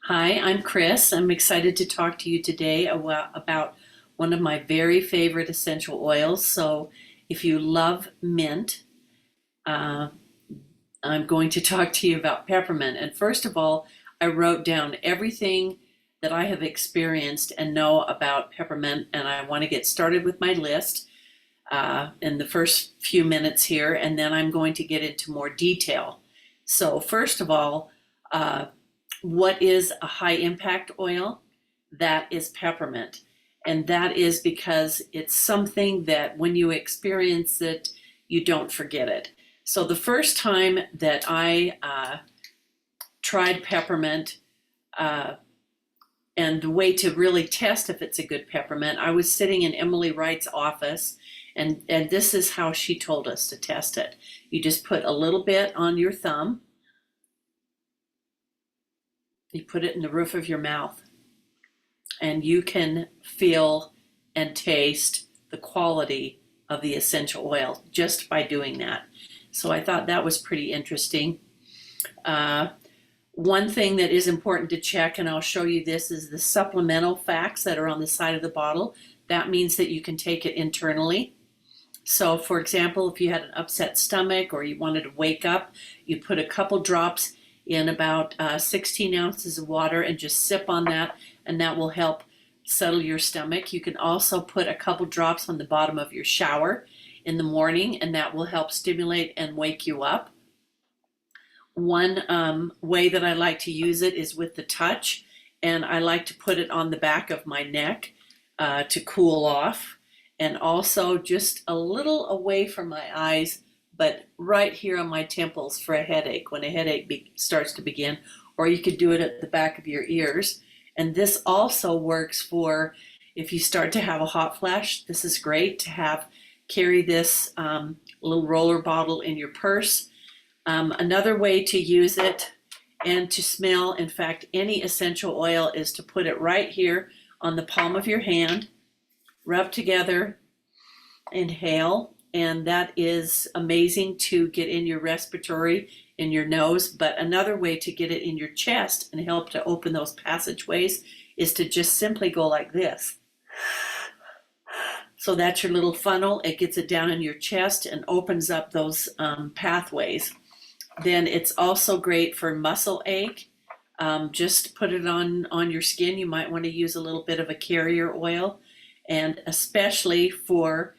Hi, I'm Chris. I'm excited to talk to you today about one of my very favorite essential oils. So, if you love mint, uh, I'm going to talk to you about peppermint. And first of all, I wrote down everything that I have experienced and know about peppermint, and I want to get started with my list in the first few minutes here, and then I'm going to get into more detail. So, first of all, uh, what is a high impact oil? That is peppermint. And that is because it's something that when you experience it, you don't forget it. So the first time that I tried peppermint, uh, and the way to really test if it's a good peppermint, I was sitting in Emily Wright's office, and this is how she told us to test it. You just put a little bit on your thumb, you put it in the roof of your mouth, and you can feel and taste the quality of the essential oil just by doing that. So I thought that was pretty interesting. Uh, One thing that is important to check, and I'll show you this, is the supplemental facts that are on the side of the bottle. That means that you can take it internally. So, for example, if you had an upset stomach or you wanted to wake up, you put a couple drops in about 16 ounces of water and just sip on that, and that will help settle your stomach. You can also put a couple drops on the bottom of your shower in the morning, and that will help stimulate and wake you up. One way that I like to use it is with the touch, and I like to put it on the back of my neck to cool off, and also just a little away from my eyes, but right here on my temples for a headache, when a headache starts to begin, or you could do it at the back of your ears. And this also works for if you start to have a hot flash. This is great to have carry this little roller bottle in your purse. Another way to use it and to smell, in fact, any essential oil, is to put it right here on the palm of your hand, rub together, inhale, and that is amazing to get in your respiratory, in your nose. But another way to get it in your chest and help to open those passageways is to just simply go like this. So that's your little funnel. It gets it down in your chest and opens up those pathways. Then it's also great for muscle ache. Just put it on your skin. You might want to use a little bit of a carrier oil, and especially for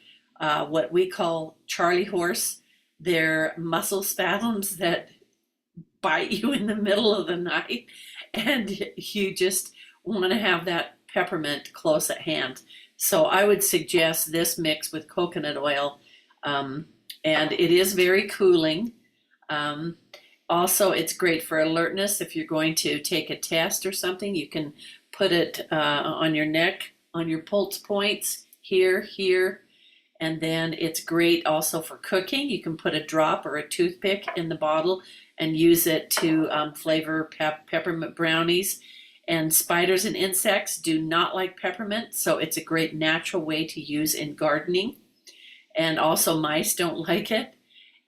what we call Charlie horse. They're muscle spasms that bite you in the middle of the night, and you just want to have that peppermint close at hand. So I would suggest this mix with coconut oil, and it is very cooling. Also, it's great for alertness. If you're going to take a test or something, you can put it on your neck, on your pulse points, here, and then it's great also for cooking. You can put a drop or a toothpick in the bottle and use it to flavor peppermint brownies. And spiders and insects do not like peppermint, so it's a great natural way to use in gardening. And also mice don't like it.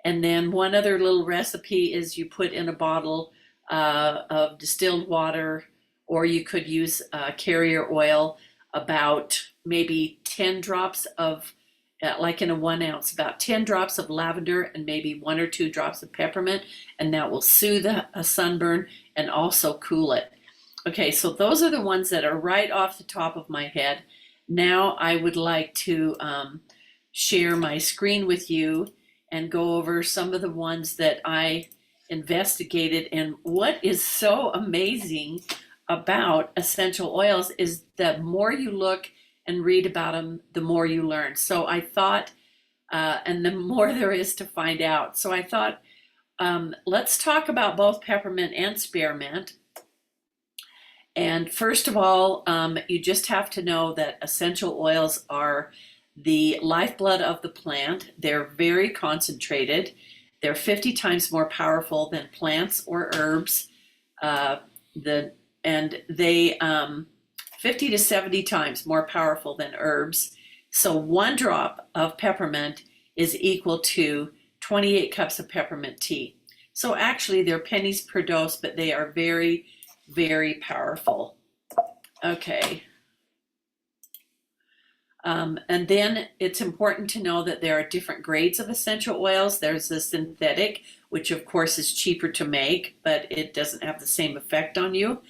And then one other little recipe is you put in a bottle of distilled water, or you could use carrier oil, about maybe 10 drops of, like in a 1 ounce, about 10 drops of lavender and maybe 1 or 2 drops of peppermint, and that will soothe a sunburn and also cool it. Okay, so those are the ones that are right off the top of my head. Now I would like to share my screen with you and go over some of the ones that I investigated. And what is so amazing about essential oils is the more you look and read about them, the more you learn. So I thought, and the more there is to find out. So I thought, let's talk about both peppermint and spearmint. And first of all, you just have to know that essential oils are the lifeblood of the plant. They're very concentrated. They're 50 times more powerful than plants or herbs. And they 50 to 70 times more powerful than herbs. So 1 drop of peppermint is equal to 28 cups of peppermint tea. So actually they're pennies per dose, but they are very very powerful. Okay. And then it's important to know that there are different grades of essential oils. There's the synthetic, which of course is cheaper to make, but it doesn't have the same effect on you.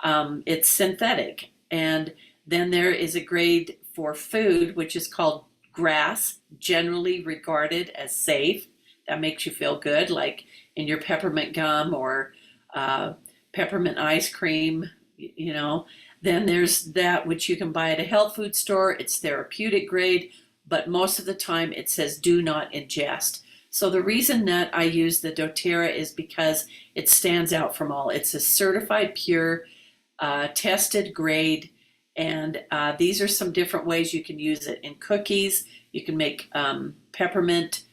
It's synthetic. And then there is a grade for food, which is called grass, generally regarded as safe. That makes you feel good, like in your peppermint gum or peppermint ice cream, you know. Then there's that which you can buy at a health food store. It's therapeutic grade, but most of the time it says do not ingest. So the reason that I use the doTERRA is because it stands out from all. It's a certified pure, tested grade, and these are some different ways you can use it in cookies. You can make peppermint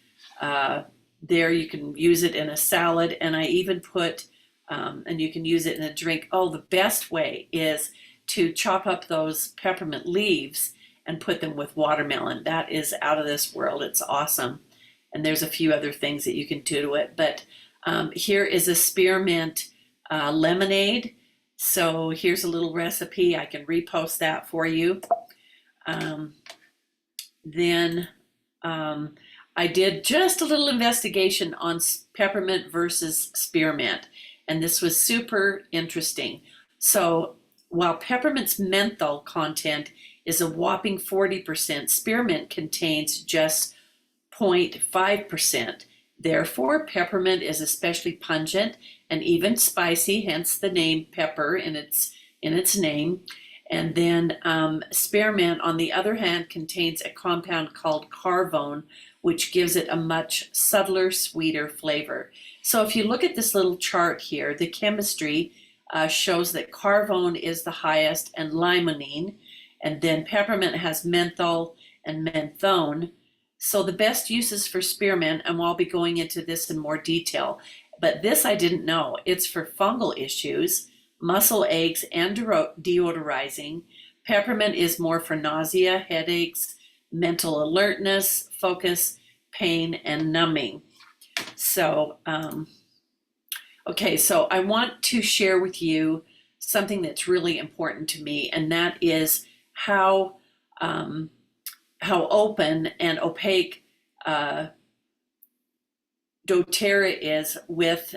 there. You can use it in a salad, and I even put, and you can use it in a drink. Oh, the best way is to chop up those peppermint leaves and put them with watermelon. That is out of this world. It's awesome. And there's a few other things that you can do to it. But here is a spearmint lemonade. So here's a little recipe. I can repost that for you. Then I did just a little investigation on peppermint versus spearmint. And this was super interesting. So while peppermint's menthol content is a whopping 40%, spearmint contains just 0.5%. Therefore, peppermint is especially pungent and even spicy, hence the name pepper in its name. And then spearmint, on the other hand, contains a compound called carvone, which gives it a much subtler, sweeter flavor. So if you look at this little chart here, the chemistry shows that carvone is the highest and limonene, and then peppermint has menthol and menthone. So the best uses for spearmint, and I'll be going into this in more detail, but this I didn't know. It's for fungal issues, muscle aches, and deodorizing. Peppermint is more for nausea, headaches, mental alertness, focus, pain, and numbing. So, okay, so I want to share with you something that's really important to me, and that is how open and opaque doTERRA is with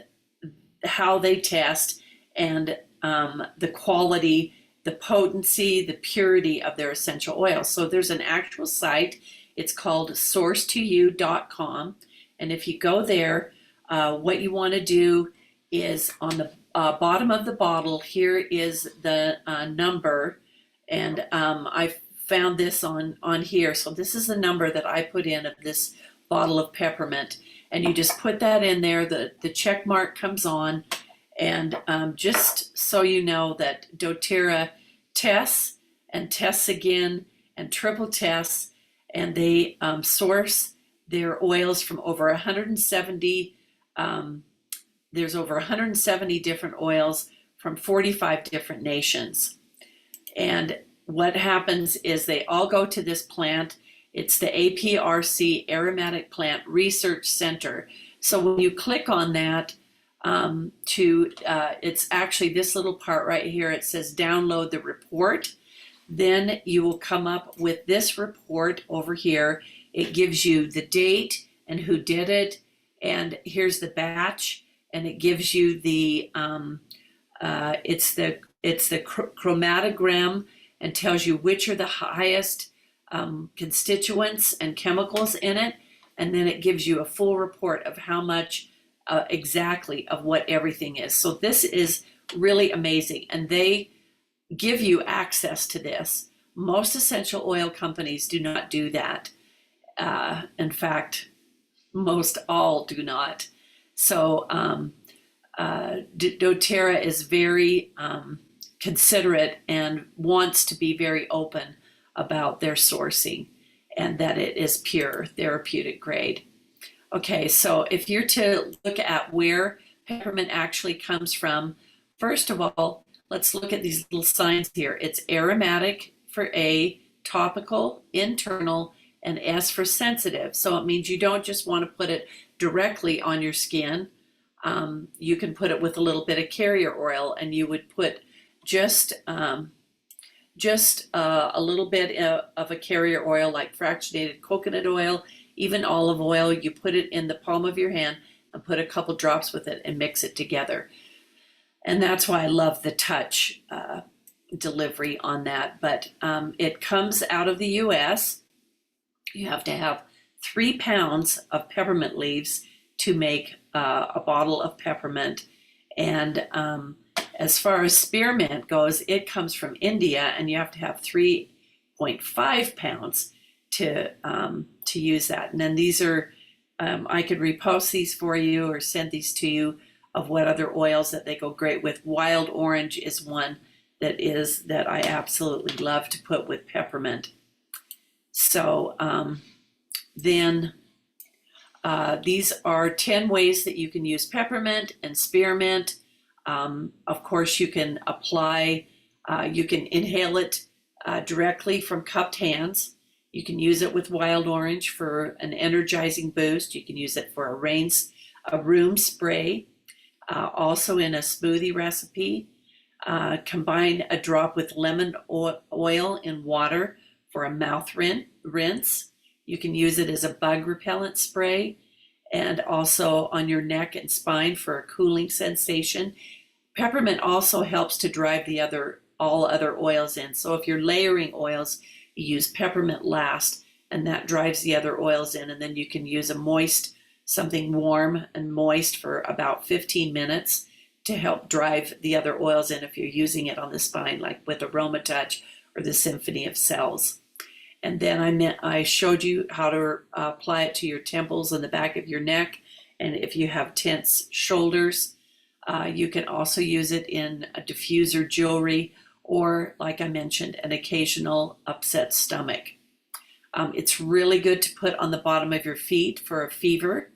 how they test and the quality, the potency, the purity of their essential oils. So there's an actual site. It's called source2you.com, and if you go there, what you want to do is on the bottom of the bottle, here is the number, and I found this on here. So this is the number that I put in of this bottle of peppermint, and you just put that in there. The check mark comes on, and just so you know that doTERRA tests and tests again and triple tests, and they source their oils from over 170 there's over 170 different oils from 45 different nations. And what happens is they all go to this plant. It's the APRC Aromatic Plant Research Center. So when you click on that, it's actually this little part right here. It says download the report. Then you will come up with this report over here. It gives you the date and who did it, and here's the batch, and it gives you the it's the chromatogram and tells you which are the highest constituents and chemicals in it, and then it gives you a full report of how much exactly of what everything is. So this is really amazing, and they give you access to this. Most essential oil companies do not do that. In fact, most all do not. So doTERRA is very considerate and wants to be very open about their sourcing and that it is pure therapeutic grade. Okay, so if you're to look at where peppermint actually comes from, first of all, let's look at these little signs here. It's aromatic for A, topical, internal, and S for sensitive. So it means you don't just want to put it directly on your skin. You can put it with a little bit of carrier oil, and you would put just a little bit of a carrier oil, like fractionated coconut oil, even olive oil. You put it in the palm of your hand and put a couple drops with it and mix it together. And that's why I love the touch delivery on that. But it comes out of the US. You have to have 3 pounds of peppermint leaves to make a bottle of peppermint. And as far as spearmint goes, it comes from India, and you have to have 3.5 pounds to use that. And then these are, I could repost these for you or send these to you of what other oils that they go great with. Wild orange is one that I absolutely love to put with peppermint. So then these are 10 ways that you can use peppermint and spearmint. Of course, you can apply, you can inhale it directly from cupped hands. You can use it with wild orange for an energizing boost. You can use it for a room spray, also in a smoothie recipe. Combine a drop with lemon oil in water for a mouth rinse. You can use it as a bug repellent spray, and also on your neck and spine for a cooling sensation. Peppermint also helps to drive all other oils in. So if you're layering oils, you use peppermint last, and that drives the other oils in. And then you can use something warm and moist for about 15 minutes to help drive the other oils in if you're using it on the spine, like with Aroma Touch or the Symphony of Cells. And then I showed you how to apply it to your temples and the back of your neck. And if you have tense shoulders, you can also use it in a diffuser jewelry, or, like I mentioned, an occasional upset stomach. It's really good to put on the bottom of your feet for a fever.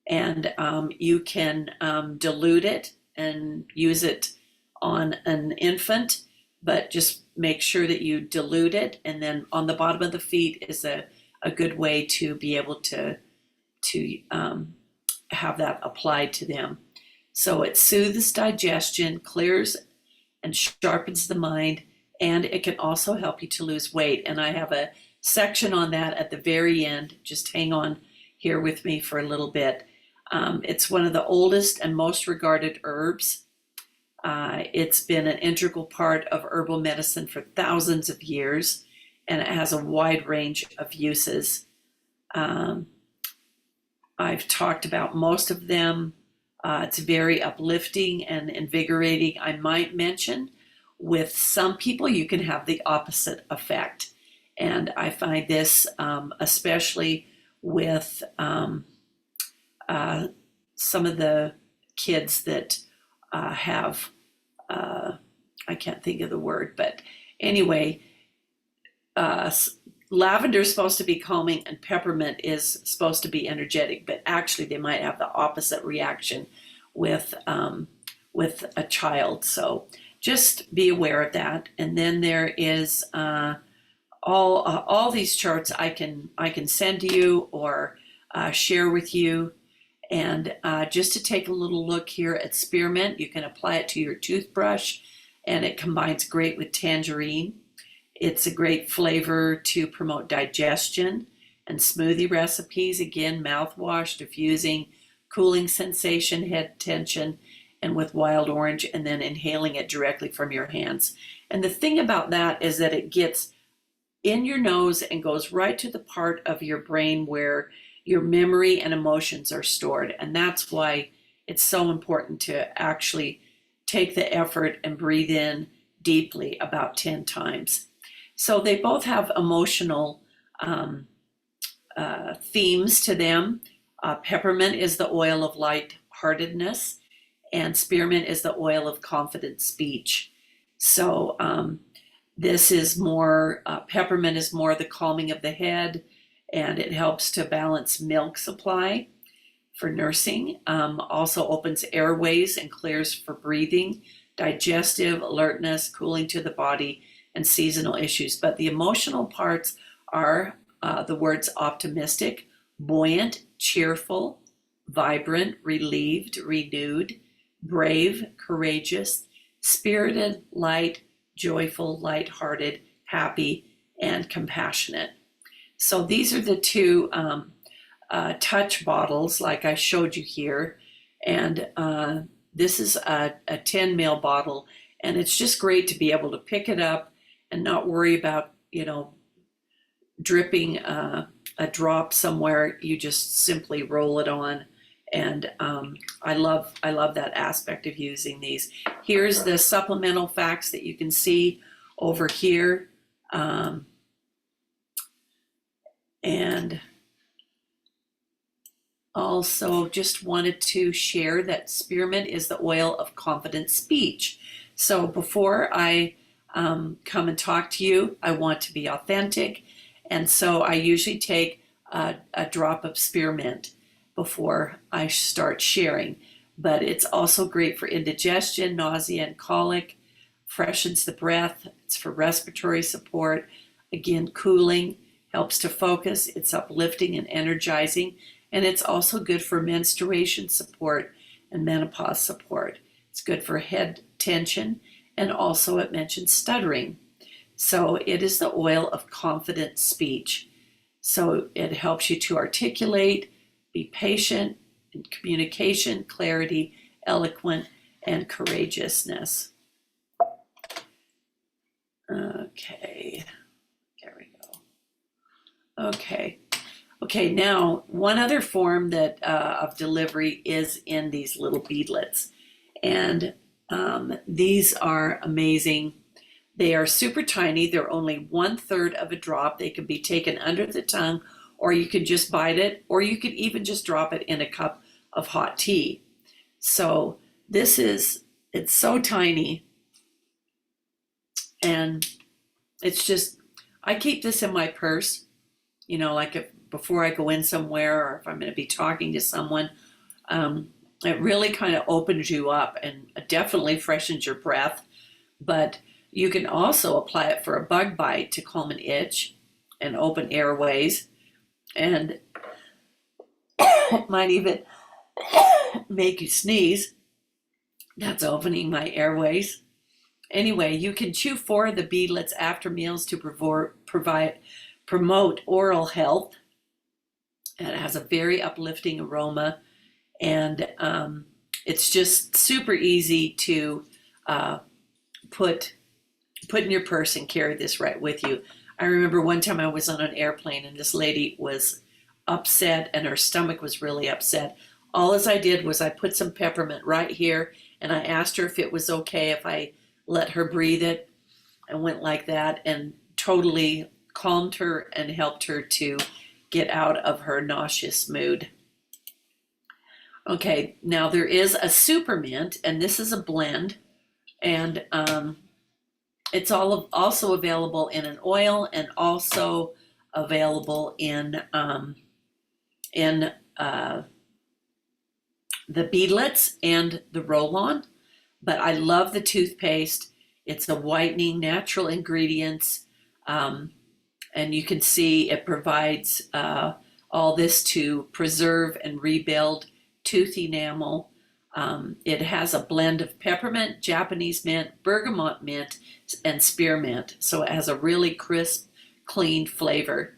And you can dilute it and use it on an infant, but just make sure that you dilute it. And then on the bottom of the feet is a good way to be able to have that applied to them. So it soothes digestion, clears and sharpens the mind, and it can also help you to lose weight. And I have a section on that at the very end. Just hang on here with me for a little bit. It's one of the oldest and most regarded herbs. It's been an integral part of herbal medicine for thousands of years, and it has a wide range of uses. I've talked about most of them. It's very uplifting and invigorating. I might mention with some people you can have the opposite effect. And I find this especially with some of the kids that have, I can't think of the word, but anyway, lavender is supposed to be calming and peppermint is supposed to be energetic, but actually they might have the opposite reaction with a child. So just be aware of that. And then there is all these charts I can send to you or share with you. And just to take a little look here at spearmint, you can apply it to your toothbrush, and it combines great with tangerine. It's a great flavor to promote digestion and smoothie recipes. Again, mouthwash, diffusing, cooling sensation, head tension, and with wild orange, and then inhaling it directly from your hands. And the thing about that is that it gets in your nose and goes right to the part of your brain where your memory and emotions are stored. And that's why it's so important to actually take the effort and breathe in deeply about 10 times. So they both have emotional themes to them. Peppermint is the oil of lightheartedness, and spearmint is the oil of confident speech. So this is more, peppermint is more the calming of the head, and it helps to balance milk supply for nursing. Also opens airways and clears for breathing, digestive, alertness, cooling to the body, and seasonal issues. But the emotional parts are the words optimistic, buoyant, cheerful, vibrant, relieved, renewed, brave, courageous, spirited, light, joyful, lighthearted, happy, and compassionate. So these are the two touch bottles like I showed you here. And this is a 10 ml bottle, and it's just great to be able to pick it up and not worry about, dripping a drop somewhere. You just simply roll it on. And I love that aspect of using these. Here's the supplemental facts that you can see over here. And also just wanted to share that spearmint is the oil of confident speech. So before I come and talk to you, I want to be authentic. And so I usually take a drop of spearmint before I start sharing. But it's also great for indigestion, nausea, and colic, freshens the breath, it's for respiratory support, again, cooling, helps to focus, it's uplifting and energizing, and it's also good for menstruation support and menopause support. It's good for head tension, and also it mentions stuttering. So it is the oil of confident speech. So it helps you to articulate, be patient in communication, clarity, eloquent, and courageousness. Okay, there we go. Okay, now one other form that of delivery is in these little beadlets. And these are amazing. They are super tiny. They're only 1/3 of a drop. They can be taken under the tongue, or you can just bite it, or you could even just drop it in a cup of hot tea. So it's so tiny. And it's just, I keep this in my purse, like before I go in somewhere, or if I'm going to be talking to someone. It really kind of opens you up and definitely freshens your breath. But you can also apply it for a bug bite to calm an itch and open airways. And it might even make you sneeze. That's opening my airways. Anyway, you can chew 4 of the beadlets after meals to promote oral health. It has a very uplifting aroma, and it's just super easy to put in your purse and carry this right with you. I remember one time I was on an airplane and this lady was upset and her stomach was really upset. All as I did was I put some peppermint right here, and I asked her if it was okay if I let her breathe it, and went like that, and totally calmed her and helped her to get out of her nauseous mood. Okay, now there is a super mint, and this is a blend, and it's also available in an oil, and also available in the beadlets and the roll-on. But I love the toothpaste. It's a whitening, natural ingredients, and you can see it provides all this to preserve and rebuild tooth enamel. It has a blend of peppermint, Japanese mint, bergamot mint, and spearmint. So it has a really crisp, clean flavor.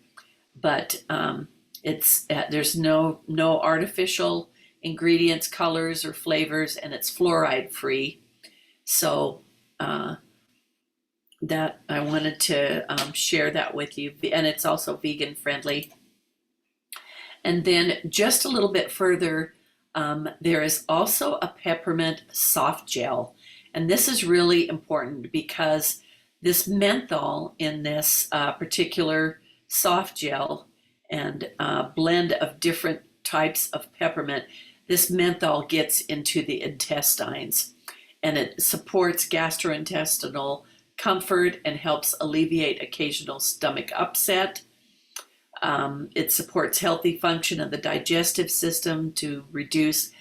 But there's no artificial ingredients, colors, or flavors, and it's fluoride free. So that I wanted to share that with you, and it's also vegan friendly. And then just a little bit further, there is also a peppermint soft gel, and this is really important because this menthol in this particular soft gel and blend of different types of peppermint, this menthol gets into the intestines, and it supports gastrointestinal comfort and helps alleviate occasional stomach upset. It supports healthy function of the digestive system to reduce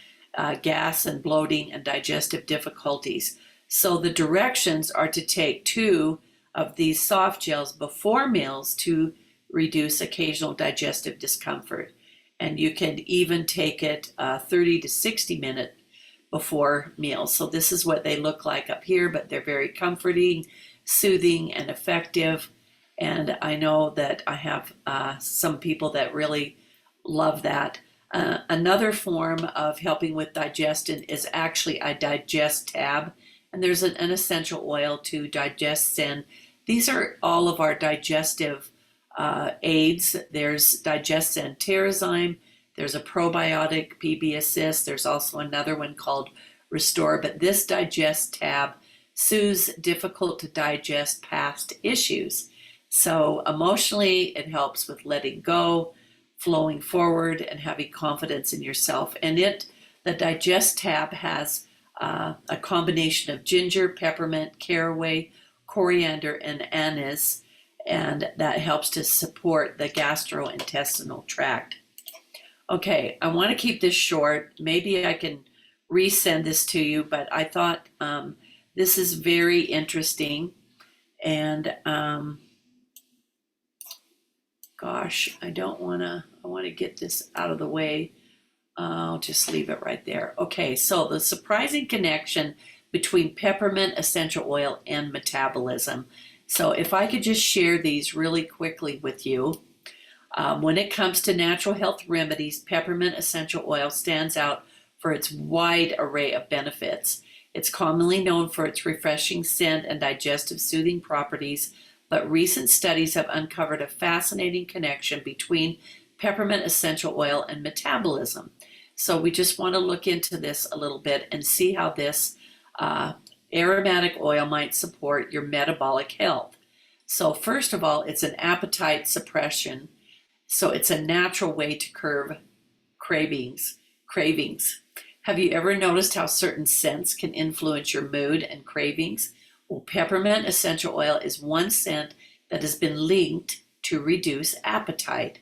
gas and bloating and digestive difficulties. So the directions are to take 2 of these soft gels before meals to reduce occasional digestive discomfort. and you can even take it 30 to 60 minutes before meals. So this is what they look like up here, but they're very comforting, soothing, and effective. And I know that I have some people that really love that. Another form of helping with digestion is actually a digest tab, and there's an essential oil to digest in. These are all of our digestive aids. There's digest and Terrazyme. There's a probiotic, PB Assist. There's also another one called Restore. But this digest tab soothes difficult to digest past issues. So emotionally, it helps with letting go, flowing forward, and having confidence in yourself. And the digest tab has a combination of ginger, peppermint, caraway, coriander, and anise, and that helps to support the gastrointestinal tract. Okay, I want to keep this short. Maybe I can resend this to you, but I thought this is very interesting. And gosh, I want to get this out of the way. I'll just leave it right there. Okay, so the surprising connection between peppermint essential oil and metabolism. So if I could just share these really quickly with you. When it comes to natural health remedies, peppermint essential oil stands out for its wide array of benefits. It's commonly known for its refreshing scent and digestive soothing properties, but recent studies have uncovered a fascinating connection between peppermint essential oil and metabolism. So we just want to look into this a little bit and see how this aromatic oil might support your metabolic health. So first of all, it's an appetite suppression. So it's a natural way to curb cravings. Have you ever noticed how certain scents can influence your mood and cravings? Well, peppermint essential oil is one scent that has been linked to reduce appetite.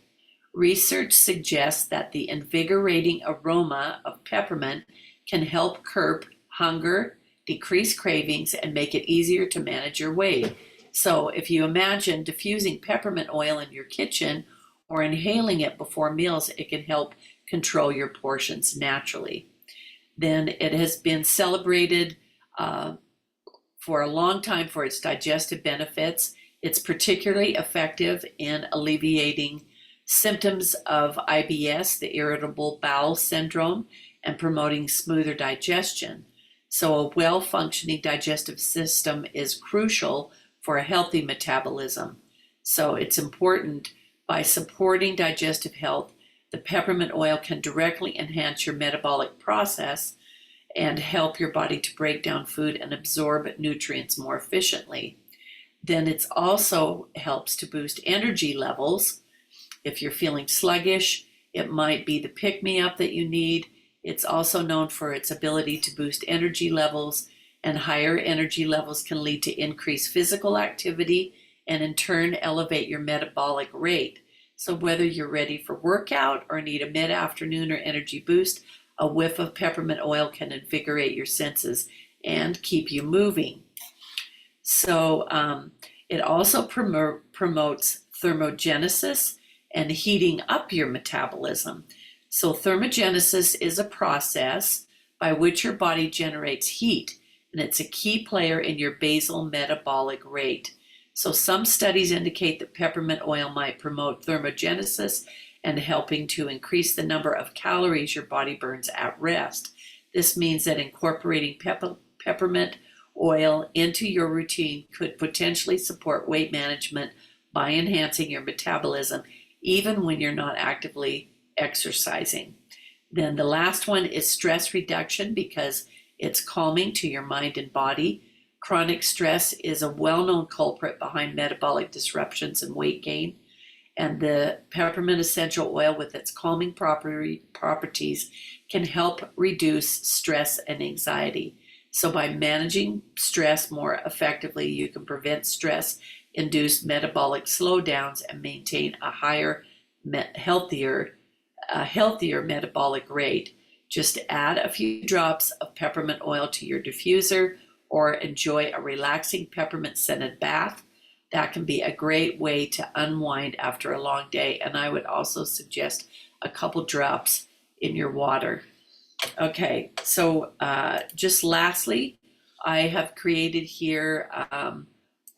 Research suggests that the invigorating aroma of peppermint can help curb hunger, decrease cravings, and make it easier to manage your weight. So if you imagine diffusing peppermint oil in your kitchen or inhaling it before meals, it can help control your portions naturally. Then it has been celebrated for a long time for its digestive benefits. It's particularly effective in alleviating symptoms of IBS, the irritable bowel syndrome, and promoting smoother digestion. So a well-functioning digestive system is crucial for a healthy metabolism. So it's important. By supporting digestive health, the peppermint oil can directly enhance your metabolic process and help your body to break down food and absorb nutrients more efficiently. Then it also helps to boost energy levels. If you're feeling sluggish, it might be the pick-me-up that you need. It's also known for its ability to boost energy levels, and higher energy levels can lead to increased physical activity and in turn elevate your metabolic rate. So whether you're ready for workout or need a mid-afternoon or energy boost, a whiff of peppermint oil can invigorate your senses and keep you moving. So it also promotes thermogenesis and heating up your metabolism. So thermogenesis is a process by which your body generates heat, and it's a key player in your basal metabolic rate. So some studies indicate that peppermint oil might promote thermogenesis and helping to increase the number of calories your body burns at rest. This means that incorporating peppermint oil into your routine could potentially support weight management by enhancing your metabolism, even when you're not actively exercising. Then the last one is stress reduction, because it's calming to your mind and body. Chronic stress is a well-known culprit behind metabolic disruptions and weight gain. And the peppermint essential oil, with its calming properties, can help reduce stress and anxiety. So by managing stress more effectively, you can prevent stress-induced metabolic slowdowns and maintain a healthier metabolic rate. Just add a few drops of peppermint oil to your diffuser or enjoy a relaxing peppermint scented bath. That can be a great way to unwind after a long day. And I would also suggest a couple drops in your water. Okay, so just lastly, I have created here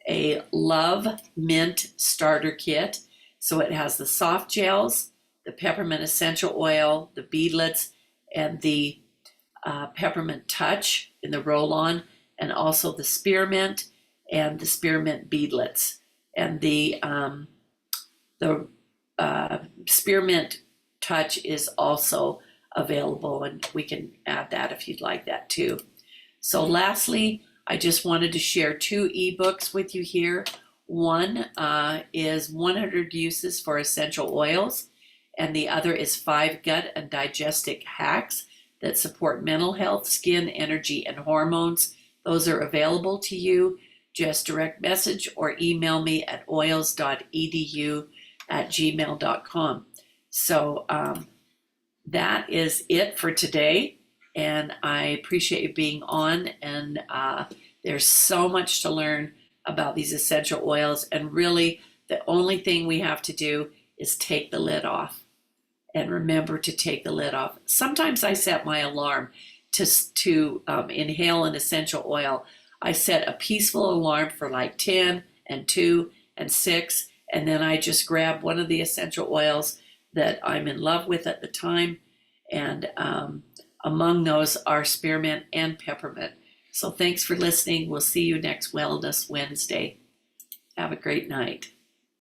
a Love Mint Starter Kit. So it has the soft gels, the peppermint essential oil, the beadlets, and the peppermint touch in the roll-on, and also the spearmint and the spearmint beadlets. And the spearmint touch is also available, and we can add that if you'd like that too. So lastly, I just wanted to share 2 ebooks with you here. One is 100 uses for essential oils, and the other is 5 gut and digestive hacks that support mental health, skin, energy, and hormones. Those are available to you. Just direct message or email me at oils.edu@gmail.com. So that is it for today, and I appreciate you being on, and there's so much to learn about these essential oils, and really the only thing we have to do is take the lid off. And remember to take the lid off. Sometimes I set my alarm to inhale an essential oil. I set a peaceful alarm for like 10 and 2 and 6, and then I just grab one of the essential oils that I'm in love with at the time, and among those are spearmint and peppermint. So thanks for listening. We'll see you next Wellness Wednesday. Have a great night.